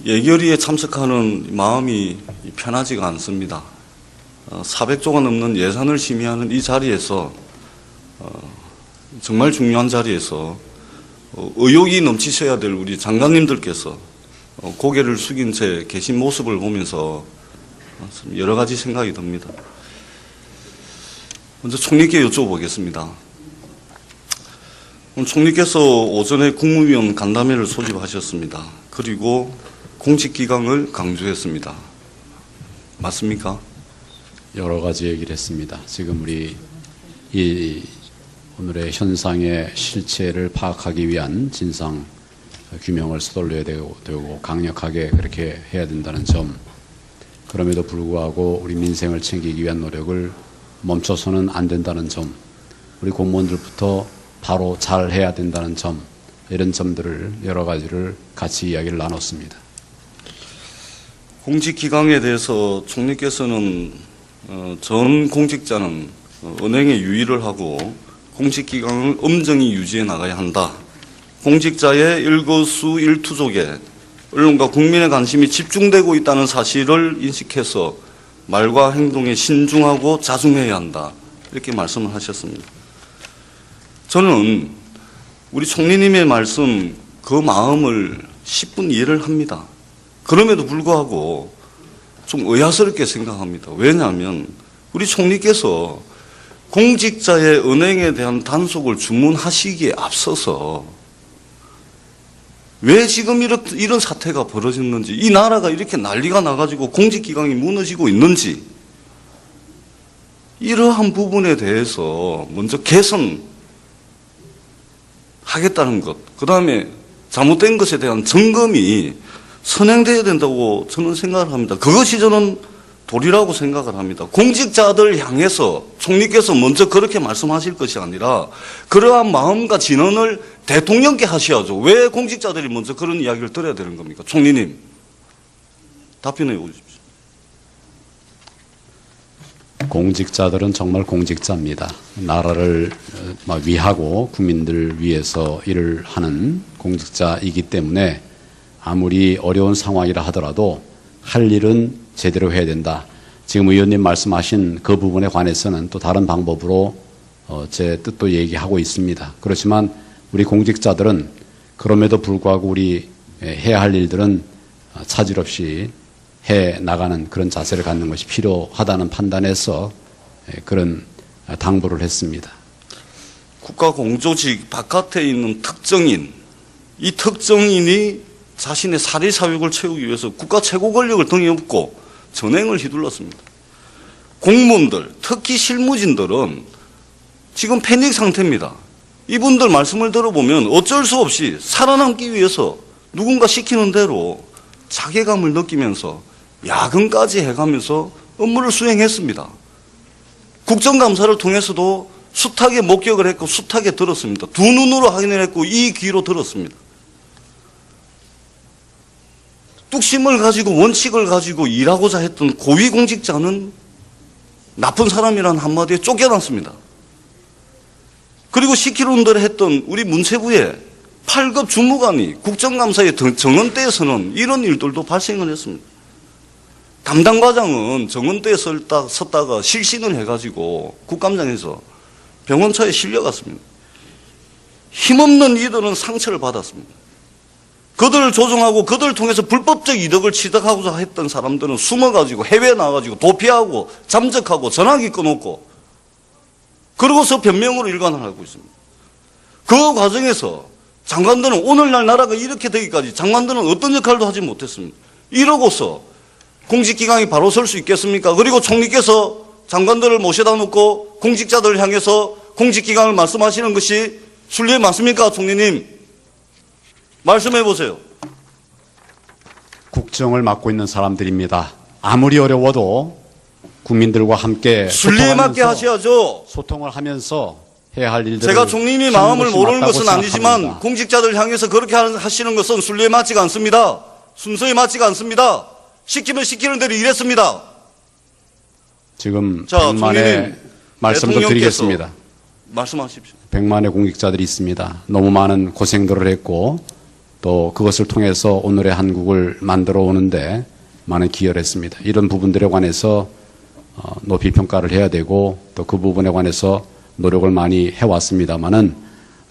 예결위에 참석하는 마음이 편하지가 않습니다. 400조가 넘는 예산을 심의하는 이 자리에서 정말 중요한 자리에서 의욕이 넘치셔야 될 우리 장관님들께서 고개를 숙인 채 계신 모습을 보면서 여러 가지 생각이 듭니다. 먼저 총리께 여쭤보겠습니다. 오늘 총리께서 오전에 국무위원 간담회를 소집하셨습니다. 그리고 공직기강을 강조했습니다. 맞습니까? 여러 가지 얘기를 했습니다. 지금 우리 이 오늘의 현상의 실체를 파악하기 위한 진상 규명을 서둘러야 되고 강력하게 그렇게 해야 된다는 점, 그럼에도 불구하고 우리 민생을 챙기기 위한 노력을 멈춰서는 안 된다는 점, 우리 공무원들부터 바로 잘 해야 된다는 점, 이런 점들을 여러 가지를 같이 이야기를 나눴습니다. 공직기강에 대해서 총리께서는 전 공직자는 은행에 유의를 하고 공직기강을 엄정히 유지해 나가야 한다. 공직자의 일거수일투족에 언론과 국민의 관심이 집중되고 있다는 사실을 인식해서 말과 행동에 신중하고 자중해야 한다. 이렇게 말씀을 하셨습니다. 저는 우리 총리님의 말씀, 그 마음을 10분 이해를 합니다. 그럼에도 불구하고 좀 의아스럽게 생각합니다. 왜냐하면 우리 총리께서 공직자의 은행에 대한 단속을 주문하시기에 앞서서 왜 지금 이런 사태가 벌어졌는지, 이 나라가 이렇게 난리가 나가지고 공직기강이 무너지고 있는지, 이러한 부분에 대해서 먼저 개선하겠다는 것, 그 다음에 잘못된 것에 대한 점검이 선행돼야 된다고 저는 생각을 합니다. 그것이 저는 도리라고 생각을 합니다. 공직자들 향해서 총리께서 먼저 그렇게 말씀하실 것이 아니라 그러한 마음과 진언을 대통령께 하셔야죠. 왜 공직자들이 먼저 그런 이야기를 들어야 되는 겁니까? 총리님, 답변해 주십시오. 공직자들은 정말 공직자입니다. 나라를 위하고 국민들 위해서 일을 하는 공직자이기 때문에 아무리 어려운 상황이라 하더라도 할 일은 제대로 해야 된다. 지금 의원님 말씀하신 그 부분에 관해서는 또 다른 방법으로 제 뜻도 얘기하고 있습니다. 그렇지만 우리 공직자들은 그럼에도 불구하고 우리 해야 할 일들은 차질 없이 해 나가는 그런 자세를 갖는 것이 필요하다는 판단에서 그런 당부를 했습니다. 국가공조직 바깥에 있는 특정인, 이 특정인이 자신의 사리사욕을 채우기 위해서 국가 최고 권력을 등에 업고 전횡을 휘둘렀습니다. 공무원들, 특히 실무진들은 지금 패닉 상태입니다. 이분들 말씀을 들어보면 어쩔 수 없이 살아남기 위해서 누군가 시키는 대로 자괴감을 느끼면서 야근까지 해가면서 업무를 수행했습니다. 국정감사를 통해서도 숱하게 목격을 했고 숱하게 들었습니다. 두 눈으로 확인을 했고 이 귀로 들었습니다. 뚝심을 가지고 원칙을 가지고 일하고자 했던 고위공직자는 나쁜 사람이라는 한마디에 쫓겨났습니다. 그리고 시키는 대로 했던 우리 문체부의 8급 주무관이 국정감사의 정원대에서는 이런 일들도 발생을 했습니다. 담당과장은 정원대에 섰다가 실신을 해가지고 국감장에서 병원차에 실려갔습니다. 힘없는 이들은 상처를 받았습니다. 그들을 조종하고 그들을 통해서 불법적 이득을 취득하고자 했던 사람들은 숨어가지고 해외에 나가가지고 도피하고 잠적하고 전화기 끊었고 그러고서 변명으로 일관을 하고 있습니다. 그 과정에서 장관들은 오늘날 나라가 이렇게 되기까지 장관들은 어떤 역할도 하지 못했습니다. 이러고서 공직기강이 바로 설 수 있겠습니까? 그리고 총리께서 장관들을 모셔다 놓고 공직자들을 향해서 공직기강을 말씀하시는 것이 순리에 맞습니까? 총리님 말씀해 보세요. 국정을 맡고 있는 사람들입니다. 아무리 어려워도 국민들과 함께 순리에 맞게 하셔야죠. 소통을 하면서 해야 할 일들을 제가 총리님의 마음을 모르는 것은 생각합니다. 아니지만 공직자들 향해서 그렇게 하시는 것은 순리에 맞지가 않습니다. 순서에 맞지가 않습니다. 시키면 시키는 대로 일했습니다. 지금 100만의 말씀도 드리겠습니다. 말씀하십시오. 100만의 공직자들이 있습니다. 너무 많은 고생들을 했고 또 그것을 통해서 오늘의 한국을 만들어 오는데 많은 기여를 했습니다. 이런 부분들에 관해서 높이 평가를 해야 되고 또 그 부분에 관해서 노력을 많이 해왔습니다마는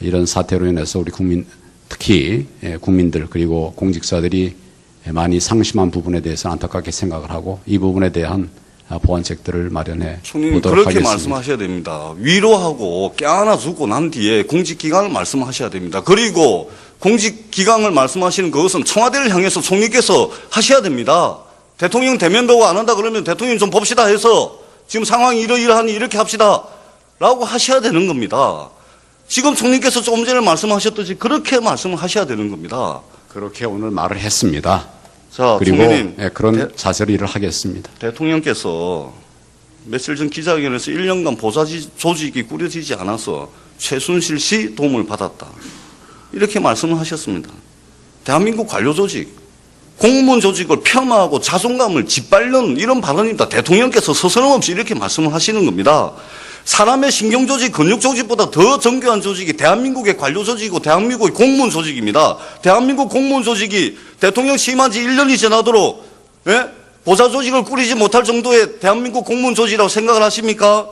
이런 사태로 인해서 우리 국민, 특히 국민들 그리고 공직자들이 많이 상심한 부분에 대해서 안타깝게 생각을 하고 이 부분에 대한 보완책들을 마련해 총리님 보도록 그렇게 하겠습니다. 말씀하셔야 됩니다. 위로하고 껴안아주고 난 뒤에 공직기강을 말씀하셔야 됩니다. 그리고 공직기강을 말씀하시는 그것은 청와대를 향해서 총리께서 하셔야 됩니다. 대통령 대면도구 안 한다 그러면 대통령 좀 봅시다 해서 지금 상황이 이러이러하니 이렇게 합시다 라고 하셔야 되는 겁니다. 지금 총리께서 조금 전에 말씀하셨듯이 그렇게 말씀을 하셔야 되는 겁니다. 그렇게 오늘 말을 했습니다. 자, 그리고 총리님, 그런 자세로 일을 하겠습니다. 대통령께서 며칠 전 기자회견에서 1년간 보좌 조직이 꾸려지지 않아서 최순실 씨 도움을 받았다. 이렇게 말씀을 하셨습니다. 대한민국 관료 조직, 공무원 조직을 폄하하고 자존감을 짓밟는 이런 발언입니다. 대통령께서 서스럼없이 이렇게 말씀을 하시는 겁니다. 사람의 신경조직, 근육조직보다 더 정교한 조직이 대한민국의 관료 조직이고 대한민국의 공무원 조직입니다. 대한민국 공무원 조직이 대통령 취임한 지 1년이 지나도록 보좌 조직을 꾸리지 못할 정도의 대한민국 공무원 조직이라고 생각을 하십니까?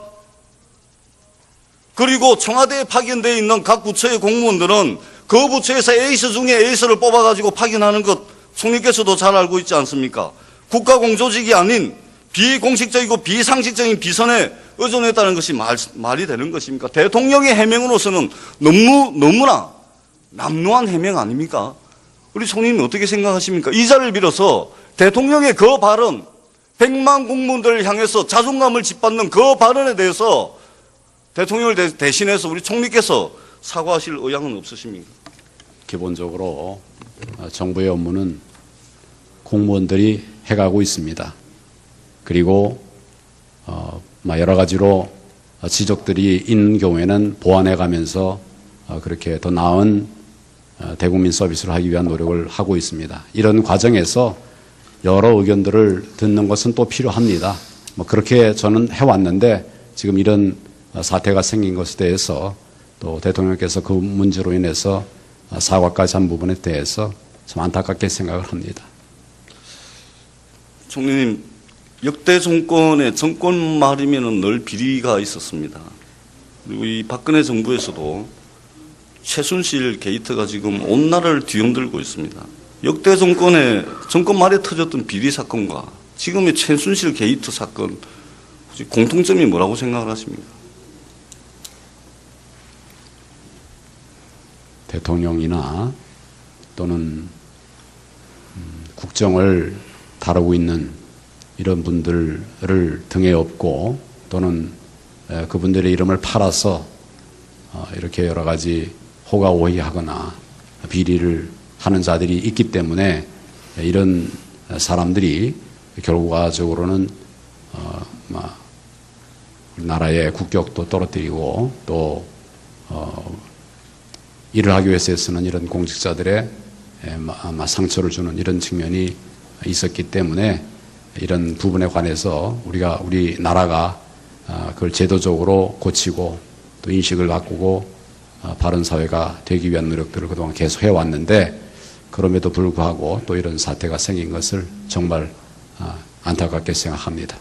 그리고 청와대에 파견되어 있는 각 부처의 공무원들은 그 부처에서 에이스 중에 에이스를 뽑아가지고 파견하는 것 총리께서도 잘 알고 있지 않습니까? 국가공조직이 아닌 비공식적이고 비상식적인 비선에 의존했다는 것이 말이 되는 것입니까? 대통령의 해명으로서는 너무나 남루한 해명 아닙니까? 우리 총리님 어떻게 생각하십니까? 이 자리를 빌어서 대통령의 그 발언, 100만 공무원들을 향해서 자존감을 짓밟는 그 발언에 대해서 대통령을 대신해서 우리 총리께서 사과하실 의향은 없으십니까? 기본적으로 정부의 업무는 공무원들이 해가고 있습니다. 그리고 여러 가지로 지적들이 있는 경우에는 보완해가면서 그렇게 더 나은 대국민 서비스를 하기 위한 노력을 하고 있습니다. 이런 과정에서 여러 의견들을 듣는 것은 또 필요합니다. 그렇게 저는 해왔는데 지금 이런 사태가 생긴 것에 대해서 또 대통령께서 그 문제로 인해서 사과까지 한 부분에 대해서 참 안타깝게 생각을 합니다. 총리님, 역대 정권의 정권 말이면 늘 비리가 있었습니다. 그리고 이 박근혜 정부에서도 최순실 게이트가 지금 온 나라를 뒤흔들고 있습니다. 역대 정권의 정권 말에 터졌던 비리 사건과 지금의 최순실 게이트 사건 공통점이 뭐라고 생각을 하십니까? 대통령이나 또는 국정을 다루고 있는 이런 분들을 등에 업고 또는 그분들의 이름을 팔아서 이렇게 여러 가지 호가오히하거나 비리를 하는 자들이 있기 때문에 이런 사람들이 결과적으로는 나라의 국격도 떨어뜨리고 또 일을 하기 위해서 쓰는 이런 공직자들의 상처를 주는 이런 측면이 있었기 때문에 이런 부분에 관해서 우리 나라가 그걸 제도적으로 고치고 또 인식을 바꾸고 바른 사회가 되기 위한 노력들을 그동안 계속 해왔는데 그럼에도 불구하고 또 이런 사태가 생긴 것을 정말 안타깝게 생각합니다.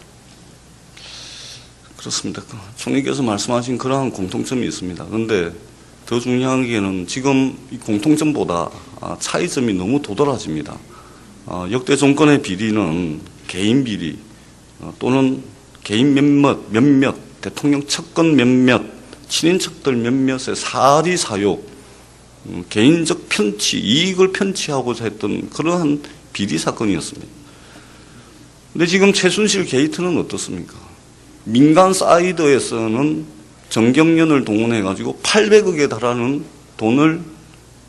그렇습니다. 총리께서 말씀하신 그러한 공통점이 있습니다. 그런데 더 중요한 게는 지금 이 공통점보다 차이점이 너무 도드라집니다. 역대 정권의 비리는 개인 비리 또는 개인 몇몇 대통령 측근 몇몇 친인척들 몇몇의 사리 사욕 개인적 편취 이익을 편취하고자 했던 그러한 비리 사건이었습니다. 근데 지금 최순실 게이트는 어떻습니까? 민간 사이드에서는 정경련을 동원해가지고 800억에 달하는 돈을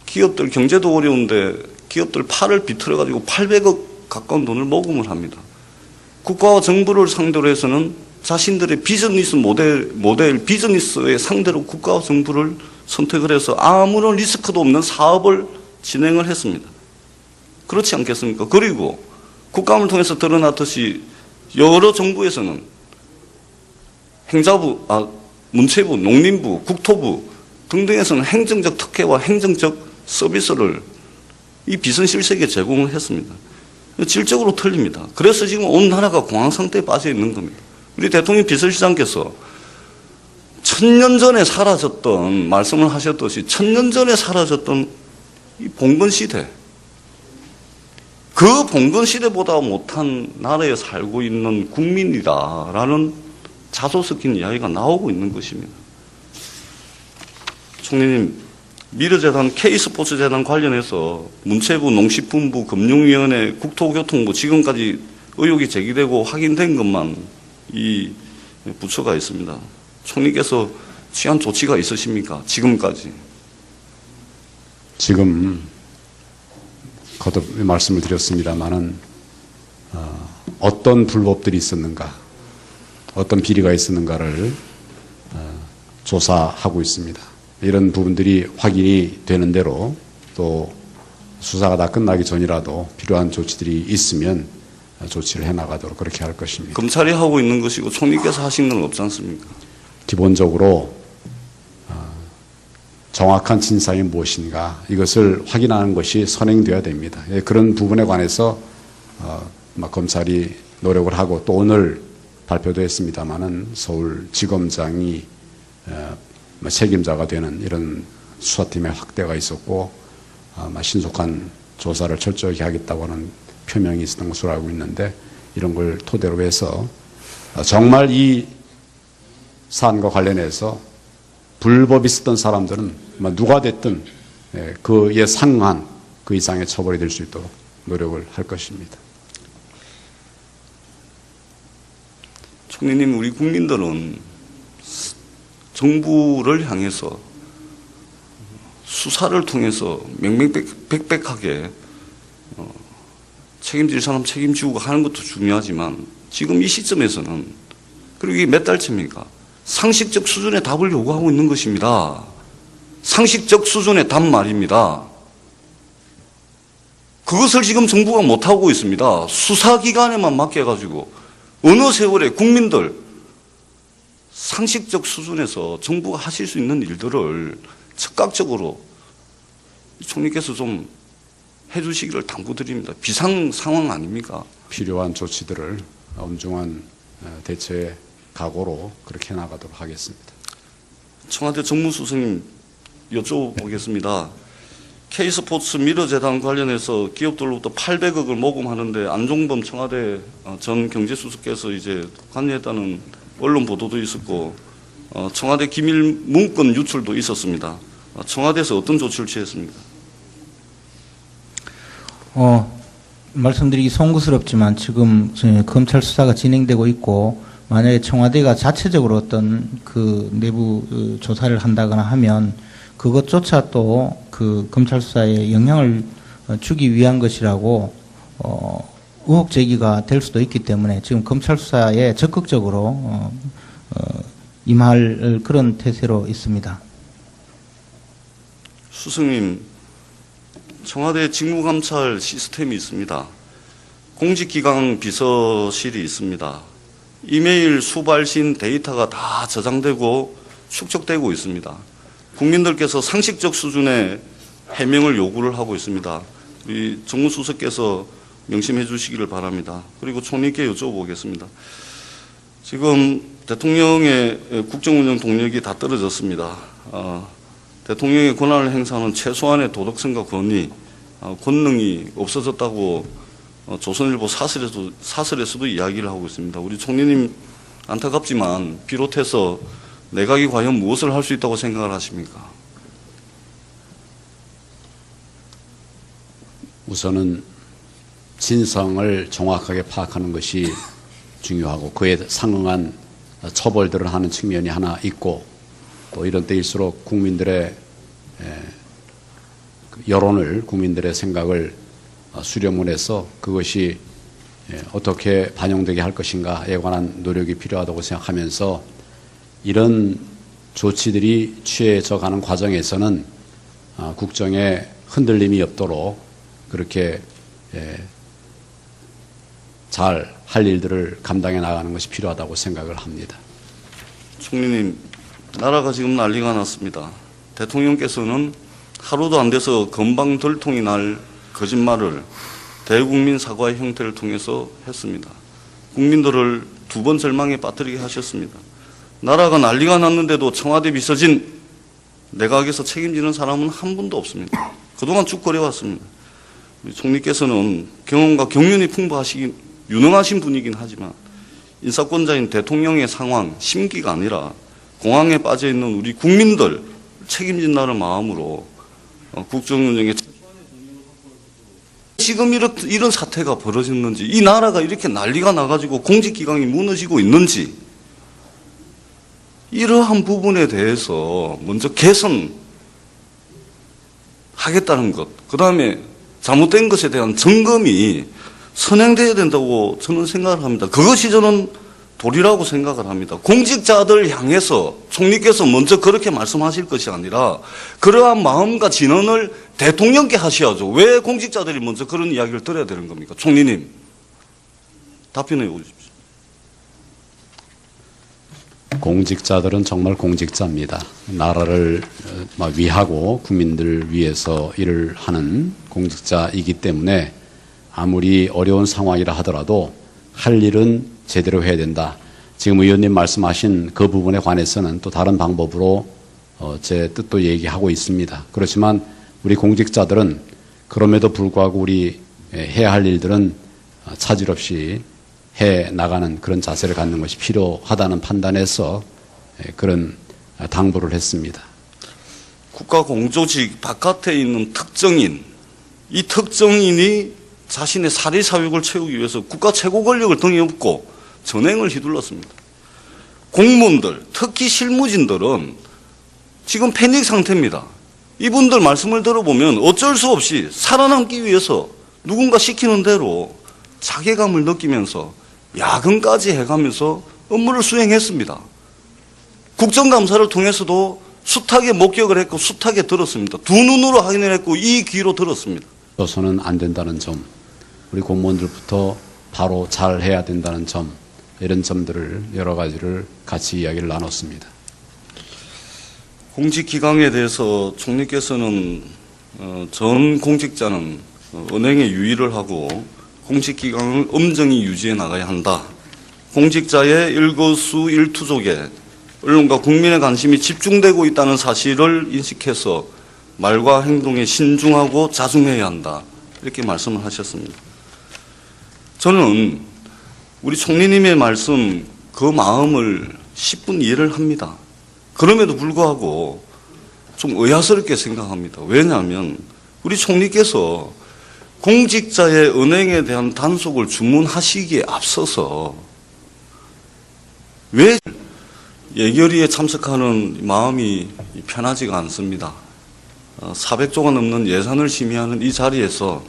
기업들 경제도 어려운데 기업들 팔을 비틀어가지고 800억 가까운 돈을 모금을 합니다. 국가와 정부를 상대로 해서는 자신들의 비즈니스 모델 비즈니스의 상대로 국가와 정부를 선택을 해서 아무런 리스크도 없는 사업을 진행을 했습니다. 그렇지 않겠습니까? 그리고 국감을 통해서 드러났듯이 여러 정부에서는 행자부, 문체부, 농림부, 국토부 등등에서는 행정적 특혜와 행정적 서비스를 이 비선실세계 제공을 했습니다. 질적으로 틀립니다. 그래서 지금 온 나라가 공황 상태에 빠져 있는 겁니다. 우리 대통령 비서실장께서 1000년 전에 사라졌던, 말씀을 하셨듯이 1000년 전에 사라졌던 이 봉건 시대, 그 봉건 시대보다 못한 나라에 살고 있는 국민이다라는 자소 섞인 이야기가 나오고 있는 것입니다. 총리님, 미르재단, K스포츠재단 관련해서 문체부, 농식품부, 금융위원회, 국토교통부 지금까지 의혹이 제기되고 확인된 것만 이 부처가 있습니다. 총리께서 취한 조치가 있으십니까? 지금까지. 지금 거듭 말씀을 드렸습니다마는 어떤 불법들이 있었는가, 어떤 비리가 있었는가를 조사하고 있습니다. 이런 부분들이 확인이 되는 대로 또 수사가 다 끝나기 전이라도 필요한 조치들이 있으면 조치를 해나가도록 그렇게 할 것입니다. 검찰이 하고 있는 것이고 총리께서 하신 건 없지 않습니까? 기본적으로 정확한 진상이 무엇인가 이것을 확인하는 것이 선행되어야 됩니다. 그런 부분에 관해서 검찰이 노력을 하고 또 오늘 발표도 했습니다마는 서울지검장이 책임자가 되는 이런 수사팀의 확대가 있었고 신속한 조사를 철저하게 하겠다고 하는 표명이 있었던 것으로 알고 있는데 이런 걸 토대로 해서 정말 이 사안과 관련해서 불법이 있었던 사람들은 누가 됐든 그에 상응한 그 이상의 처벌이 될 수 있도록 노력을 할 것입니다. 총리님, 우리 국민들은 정부를 향해서 수사를 통해서 명명백백하게 책임질 사람 책임지고 하는 것도 중요하지만 지금 이 시점에서는, 그리고 이게 몇 달째입니까? 상식적 수준의 답을 요구하고 있는 것입니다. 상식적 수준의 답 말입니다. 그것을 지금 정부가 못하고 있습니다. 수사기관에만 맡겨가지고 어느 세월에 국민들 상식적 수준에서 정부가 하실 수 있는 일들을 즉각적으로 총리께서 좀 해주시기를 당부드립니다. 비상 상황 아닙니까? 필요한 조치들을 엄중한 대처의 각오로 그렇게 나가도록 하겠습니다. 청와대 정무수석님 여쭤보겠습니다. K스포츠 미르재단 관련해서 기업들로부터 800억을 모금하는데 안종범 청와대 전 경제수석께서 이제 관여했다는 언론 보도도 있었고 청와대 기밀 문건 유출도 있었습니다. 청와대에서 어떤 조치를 취했습니까? 말씀드리기 송구스럽지만 지금 검찰 수사가 진행되고 있고 만약에 청와대가 자체적으로 어떤 그 내부 조사를 한다거나 하면 그것조차 또 그 검찰 수사에 영향을 주기 위한 것이라고 의혹 제기가 될 수도 있기 때문에 지금 검찰 수사에 적극적으로 임할 그런 태세로 있습니다. 수석님, 청와대 직무감찰 시스템이 있습니다. 공직기강 비서실이 있습니다. 이메일 수발신 데이터가 다 저장되고 축적되고 있습니다. 국민들께서 상식적 수준의 해명을 요구를 하고 있습니다. 우리 정무수석께서 명심해 주시기를 바랍니다. 그리고 총리께 여쭤보겠습니다. 지금 대통령의 국정운영 동력이 다 떨어졌습니다. 대통령의 권한을 행사하는 최소한의 도덕성과 권위, 권능이 없어졌다고 조선일보 사설에서도 이야기를 하고 있습니다. 우리 총리님 안타깝지만 비롯해서 내각이 과연 무엇을 할 수 있다고 생각을 하십니까? 우선은 진상을 정확하게 파악하는 것이 중요하고 그에 상응한 처벌들을 하는 측면이 하나 있고 또 이런 때일수록 국민들의 여론을, 국민들의 생각을 수렴을 해서 그것이 어떻게 반영되게 할 것인가에 관한 노력이 필요하다고 생각하면서 이런 조치들이 취해져 가는 과정에서는 국정에 흔들림이 없도록 그렇게 잘 할 일들을 감당해 나가는 것이 필요하다고 생각을 합니다. 총리님, 나라가 지금 난리가 났습니다. 대통령께서는 하루도 안 돼서 건방들통이 날 거짓말을 대국민 사과의 형태를 통해서 했습니다. 국민들을 두 번 절망에 빠뜨리게 하셨습니다. 나라가 난리가 났는데도 청와대 비서진 내각에서 책임지는 사람은 한 분도 없습니다. 그동안 쭉 그래왔습니다. 우리 총리께서는 경험과 경륜이 풍부하시긴 유능하신 분이긴 하지만 인사권자인 대통령의 상황, 심기가 아니라 공황에 빠져있는 우리 국민들 책임진다는 마음으로 국정운영에 지금 이런 사태가 벌어졌는지, 이 나라가 이렇게 난리가 나가지고 공직기강이 무너지고 있는지, 이러한 부분에 대해서 먼저 개선하겠다는 것, 그 다음에 잘못된 것에 대한 점검이 선행돼야 된다고 저는 생각을 합니다. 그것이 저는 도리라고 생각을 합니다. 공직자들 향해서 총리께서 먼저 그렇게 말씀하실 것이 아니라 그러한 마음과 진언을 대통령께 하셔야죠. 왜 공직자들이 먼저 그런 이야기를 들어야 되는 겁니까? 총리님, 답변해 주십시오. 공직자들은 정말 공직자입니다. 나라를 위하고 국민들 위해서 일을 하는 공직자이기 때문에 아무리 어려운 상황이라 하더라도 할 일은 제대로 해야 된다. 지금 의원님 말씀하신 그 부분에 관해서는 또 다른 방법으로 제 뜻도 얘기하고 있습니다. 그렇지만 우리 공직자들은 그럼에도 불구하고 우리 해야 할 일들은 차질 없이 해 나가는 그런 자세를 갖는 것이 필요하다는 판단에서 그런 당부를 했습니다. 국가공조직 바깥에 있는 특정인, 이 특정인이 자신의 사리사욕을 채우기 위해서 국가 최고 권력을 등에 업고 전횡을 휘둘렀습니다. 공무원들, 특히 실무진들은 지금 패닉 상태입니다. 이분들 말씀을 들어보면 어쩔 수 없이 살아남기 위해서 누군가 시키는 대로 자괴감을 느끼면서 야근까지 해가면서 업무를 수행했습니다. 국정감사를 통해서도 숱하게 목격을 했고 숱하게 들었습니다. 두 눈으로 확인을 했고 이 귀로 들었습니다. 서는 안 된다는 점, 우리 공무원들부터 바로 잘 해야 된다는 점, 이런 점들을 여러 가지를 같이 이야기를 나눴습니다. 공직기강에 대해서 총리께서는 전 공직자는 은행에 유의를 하고 공직기강을 엄정히 유지해 나가야 한다. 공직자의 일거수일투족에 언론과 국민의 관심이 집중되고 있다는 사실을 인식해서 말과 행동에 신중하고 자중해야 한다. 이렇게 말씀을 하셨습니다. 저는 우리 총리님의 말씀, 그 마음을 10분 이해를 합니다. 그럼에도 불구하고 좀 의아스럽게 생각합니다. 왜냐하면 우리 총리께서 공직자의 은행에 대한 단속을 주문하시기에 앞서서 왜 예결위에 참석하는 마음이 편하지가 않습니다. 400조가 넘는 예산을 심의하는 이 자리에서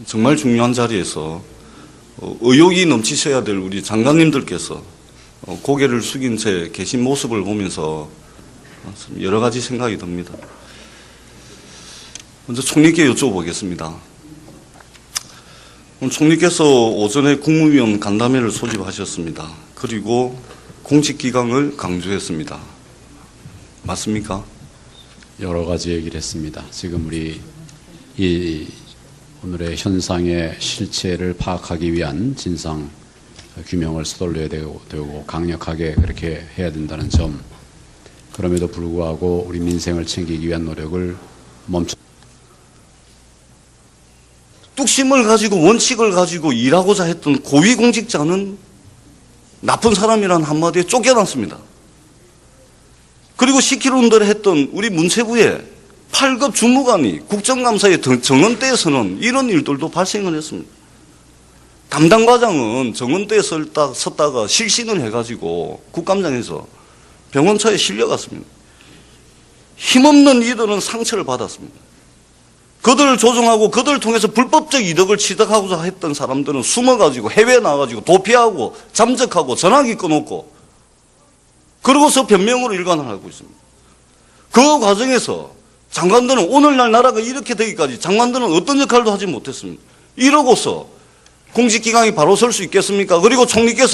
정말 중요한 자리에서 의욕이 넘치셔야 될 우리 장관님들께서 고개를 숙인 채 계신 모습을 보면서 여러 가지 생각이 듭니다. 먼저 총리께 여쭤보겠습니다. 총리께서 오전에 국무위원 간담회를 소집하셨습니다. 그리고 공직기강을 강조했습니다. 맞습니까? 여러 가지 얘기를 했습니다. 지금 우리 이 오늘의 현상의 실체를 파악하기 위한 진상 규명을 서둘러야 되고 강력하게 그렇게 해야 된다는 점, 그럼에도 불구하고 우리 민생을 챙기기 위한 노력을 멈춰 뚝심을 가지고 원칙을 가지고 일하고자 했던 고위공직자는 나쁜 사람이라는 한마디에 쫓겨났습니다. 그리고 시키는 대로 했던 우리 문체부의 8급 주무관이 국정감사의 정원대에서는 이런 일들도 발생을 했습니다. 담당 과장은 정원대에 섰다가 실신을 해가지고 국감장에서 병원차에 실려갔습니다. 힘없는 이들은 상처를 받았습니다. 그들을 조종하고 그들을 통해서 불법적 이득을 취득하고자 했던 사람들은 숨어가지고 해외에 나가지고 도피하고 잠적하고 전화기 끊었고 그러고서 변명으로 일관을 하고 있습니다. 그 과정에서 장관들은 오늘날 나라가 이렇게 되기까지 장관들은 어떤 역할도 하지 못했습니다. 이러고서 공직기강이 바로 설 수 있겠습니까? 그리고 총리께서